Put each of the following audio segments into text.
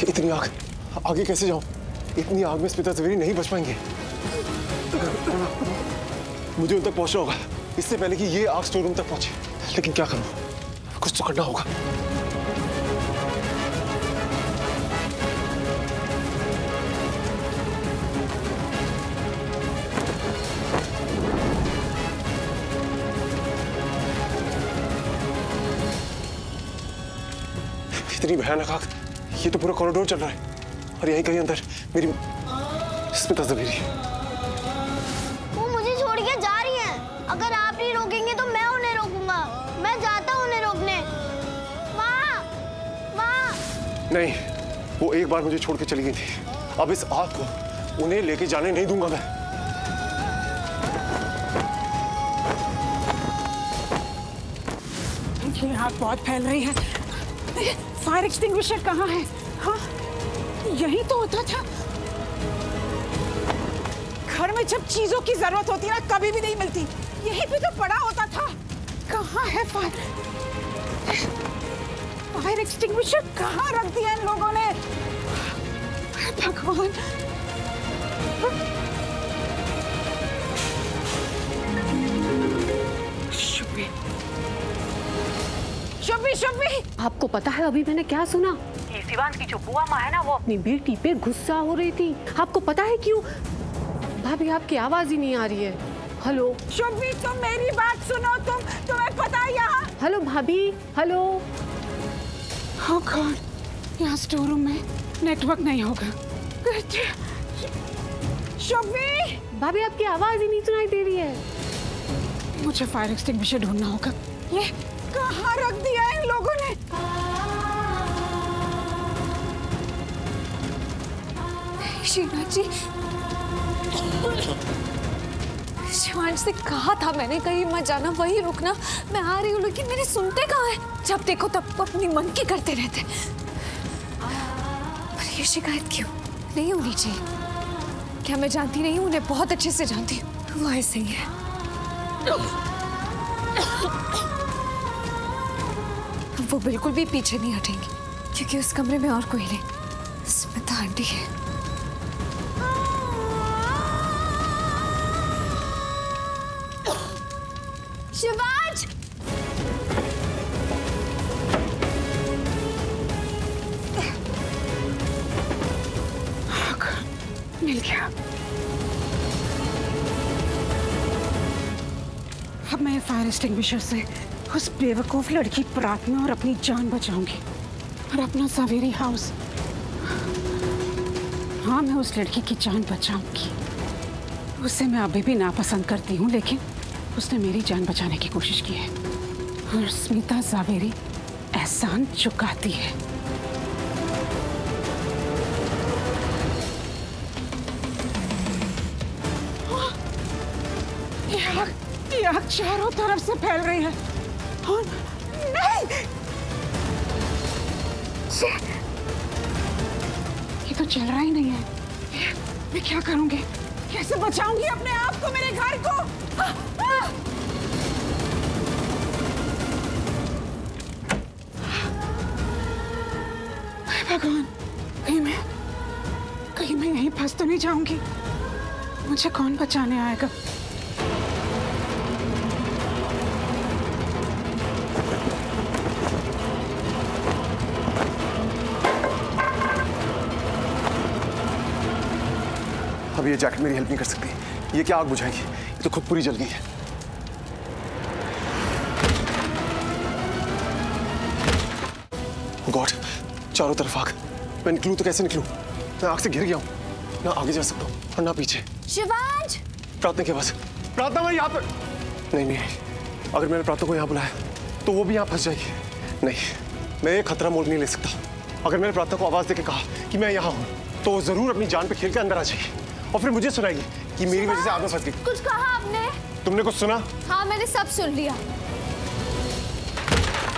इतनी आग, आगे कैसे जाऊं? इतनी आग में स्मिता जवेरी नहीं बच पाएंगे। मुझे उन तक पहुंचना होगा इससे पहले कि ये आग स्टोर रूम तक पहुंचे। लेकिन क्या करूं? कुछ तो करना होगा। इतनी भयानक आग, ये तो पूरा कॉरिडोर चल रहा है और यहीं कहीं अंदर मेरी स्मिता जवेरी। वो मुझे छोड़ के जा रही हैं। अगर आप नहीं रोकेंगे तो मैं उन्हें रोकूंगा। मैं जाता हूँ उन्हें रोकने। माँ, माँ। नहीं, वो एक बार मुझे छोड़ के चली गई थी। अब इस आग को उन्हें लेके जाने नहीं दूंगा मैं। ये आग बहुत फैल रही है। फायर एक्सटिंग्विशर कहाँ है? हाँ, यही तो होता था। घर में जब चीजों की जरूरत होती है ना, कभी भी नहीं मिलती। यहीं पे तो पड़ा होता था। कहाँ है फायर एक्सटिंग्विशर? कहाँ रख दिया इन लोगों ने? भगवान। शुभी, शुभी, शुभी। आपको पता है अभी मैंने क्या सुना? ये शिवांश की जो बुआ माँ है ना, वो अपनी बेटी पे गुस्सा हो रही थी। आपको पता है क्यों? भाभी आपकी आवाज ही नहीं आ रही है। हेलो शुभी, तुम मेरी बात सुनो। तुम्हें पता है यहाँ? हेलो भाभी, हेलो। Oh God, यहाँ स्टोर रूम में नेटवर्क नहीं होगा। शुभी, भाभी आपकी आवाज ही नहीं सुनाई दे रही है। मुझे फायर एक्सटिंग्विशर ढूंढना होगा। ये कहाँ रख दिया है इन लोगों ने? श्रीनाथ जी, शिवांश से कहा था मैंने, कहीं मत जाना, वहीं रुकना। मैं आ रही हूँ, लेकिन मेरे सुनते कहाँ है? जब देखो तब अपनी मन की करते रहते। पर ये शिकायत क्यों? नहीं होनी चाहिए। क्या मैं जानती नहीं हूँ उन्हें? बहुत अच्छे से जानती हूँ। वो ऐसे ही है। वो बिल्कुल भी पीछे नहीं हटेंगी, क्योंकि उस कमरे में और कोई नहीं, स्मिता आंटी है। शिवांश! मिल गया। अब मैं फायर एक्सटिंग्विशर से उस बेवकूफ लड़की प्रार्थना और अपनी जान बचाऊंगी और अपना सवेरी हाउस। हाँ, मैं उस लड़की की जान बचाऊंगी। उसे मैं अभी भी नापसंद करती हूँ, लेकिन उसने मेरी जान बचाने की कोशिश की है और स्मिता जवेरी एहसान चुकाती है। ये आग चारों तरफ से फैल रही है और नहीं, ये तो चल रहा ही नहीं है। मैं क्या करूंगी? कैसे बचाऊंगी अपने आप को, मेरे घर को? भगवान, कहीं मैं यहीं फंस तो नहीं जाऊंगी? मुझे कौन बचाने आएगा? अब ये जैकेट मेरी हेल्प नहीं कर सकती। ये क्या आग बुझाएगी? ये तो खुद पूरी जल गई है। गॉड, चारों तरफ आग। मैं निकलूं तो कैसे निकलूं? मैं आग से घिर गया हूं। ना आगे जा सकता हूं और ना पीछे। शिवांश! प्रार्थना के पास। प्रार्थना, मैं यहाँ पर नहीं। अगर मैंने प्रार्थना को यहाँ बुलाया तो वो भी यहाँ फंस जाएगी। नहीं, मैं ये खतरा मोल नहीं ले सकता। अगर मैंने प्रार्थना को आवाज देके कहा कि मैं यहाँ हूँ तो वो जरूर अपनी जान पे खेल के अंदर आ जाएगी और फिर मुझे सुनाएगी कि मेरी वजह से आग में फंस गई। कुछ कहा आपने? तुमने कुछ सुना? हाँ, मैंने सब सुन लिया।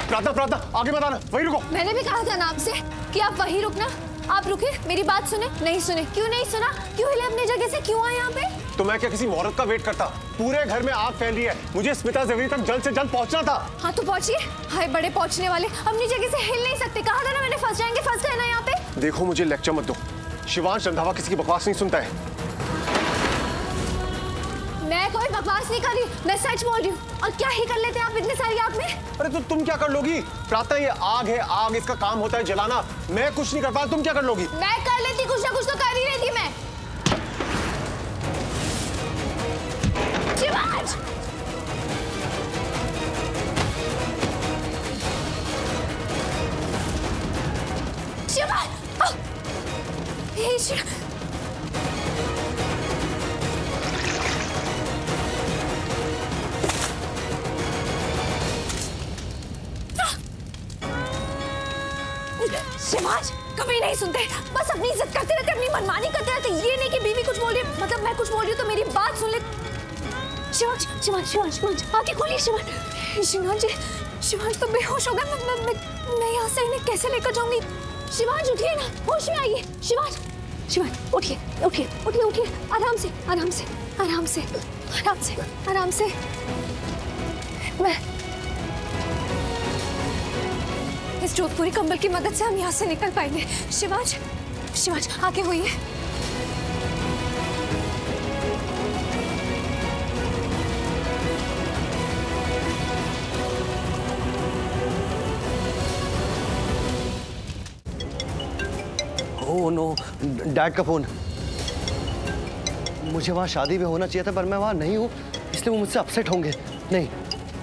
प्रार्थना, आगे मत आना, वहीं रुको। मैंने भी कहा था ना आपसे कि आप वहीं रुकना। आप रुके, मेरी बात सुने। नहीं सुने? क्यों नहीं सुना? क्यों हिले अपनी जगह से? क्यों आए यहाँ पे? तो मैं क्या किसी औरत का वेट करता? पूरे घर में आग फैल रही है, मुझे स्मिता ज़वेरी तक जल्द से जल्द पहुंचना था। हाँ तो पहुंचिए। हाय बड़े पहुंचने वाले, अपनी जगह से हिल नहीं सकते। कहा था ना मैंने, फंस जाएंगे, फंस गए ना यहाँ पे। देखो मुझे लेक्चर मत दो, शिवांश रंधावा किसी की बकवास नहीं सुनता है। मैं कोई बकवास नहीं कर रही, मैं सच बोल रही हूँ। और क्या ही कर लेते हैं आप इतने सारी आग में? अरे तो तुम क्या कर लोगी? प्रार्थना ये आग है, आग इसका काम होता है जलाना। मैं कुछ नहीं कर पाया, तुम क्या कर लोगी? मैं कर लेती, कुछ ना कुछ तो कर ही रही थी मैं। शिवांश! शिवांश! हे शिवांश! शिवांश कभी नहीं सुनते, बस अपनी इज्जत करते रहते, अपनी मनमानी करते रहते। ये नहीं कि बीवी कुछ बोल रही है, मतलब मैं कुछ बोल रही हूँ तो मेरी बात सुन ले। शिवांश शिवांश शिवांश शिवांश आंखें खोलिए। शिवांश शिवांश जी, शिवांश तो बेहोश हो गया। मैं यहाँ से इन्हें कैसे लेकर जाऊंगी? शिवांश उठिए ना, होश में आइए। शिवांश शिवांश उठिए उठिए उठिए उठिए, आराम से आराम से आराम से आराम से आराम से। मैं इस जोधपुरी कंबल की मदद से हम यहाँ से निकल पाएंगे। शिवांश शिवांश आगे होइए। ओह नो, डैड का फोन। मुझे वहाँ शादी में होना चाहिए था पर मैं वहाँ नहीं हूँ, इसलिए वो मुझसे अपसेट होंगे। नहीं,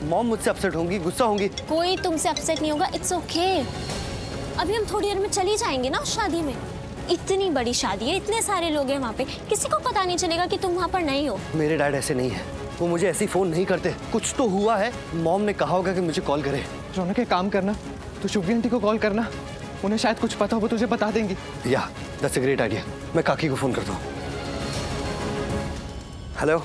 मॉम मुझसे अपसेट होंगी, गुस्सा होंगी। कोई तुमसे अपसेट नहीं होगा, इट्स ओके। अभी हम थोड़ी देर में चली जाएंगे ना उस शादी में। इतनी बड़ी शादी है, इतने सारे लोग हैं वहाँ पे, किसी को पता नहीं चलेगा कि तुम वहाँ पर नहीं हो। मेरे डैड ऐसे नहीं है, वो मुझे ऐसे फोन नहीं करते। कुछ तो हुआ है, मॉम ने कहा होगा कि मुझे कॉल करे। रौनक एक काम करना, तो शुभ्री आंटी को कॉल करना, उन्हें शायद कुछ पता हो, वो तुझे बता देंगी। या दैट्स अ ग्रेट आइडिया, मैं काकी को फोन करता हूँ। हेलो।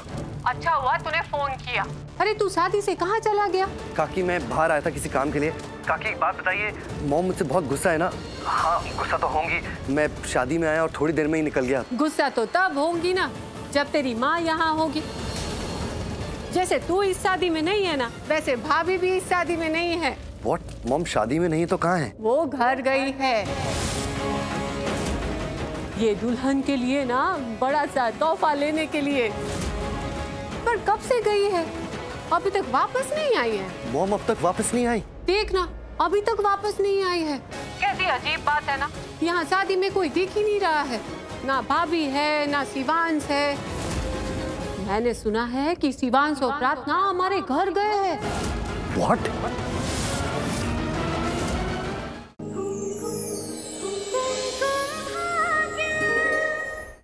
अच्छा हुआ तूने फोन किया। अरे तू शादी से कहाँ चला गया? काकी मैं बाहर आया था किसी काम के लिए। काकी एक बात बताइए, मॉम मुझसे बहुत गुस्सा है ना? हाँ गुस्सा तो होंगी, मैं शादी में आया और थोड़ी देर में ही निकल गया। गुस्सा तो तब होगी ना जब तेरी माँ यहाँ होगी। जैसे तू इस शादी में नहीं है ना, वैसे भाभी भी इस शादी में नहीं है। व्हाट? मॉम शादी में नहीं तो कहाँ है? वो घर गई है, ये दुल्हन के लिए ना बड़ा सा तोहफा लेने के लिए। पर कब से गई है, अभी तक वापस नहीं आई है। मॉम अब तक वापस नहीं आई? देखना, अभी तक वापस नहीं आई है। कैसी अजीब बात है ना, यहाँ शादी में कोई दिख ही नहीं रहा है, ना भाभी है ना शिवांश है। मैंने सुना है कि शिवांश और प्रार्थना हमारे घर गए हैं। व्हाट?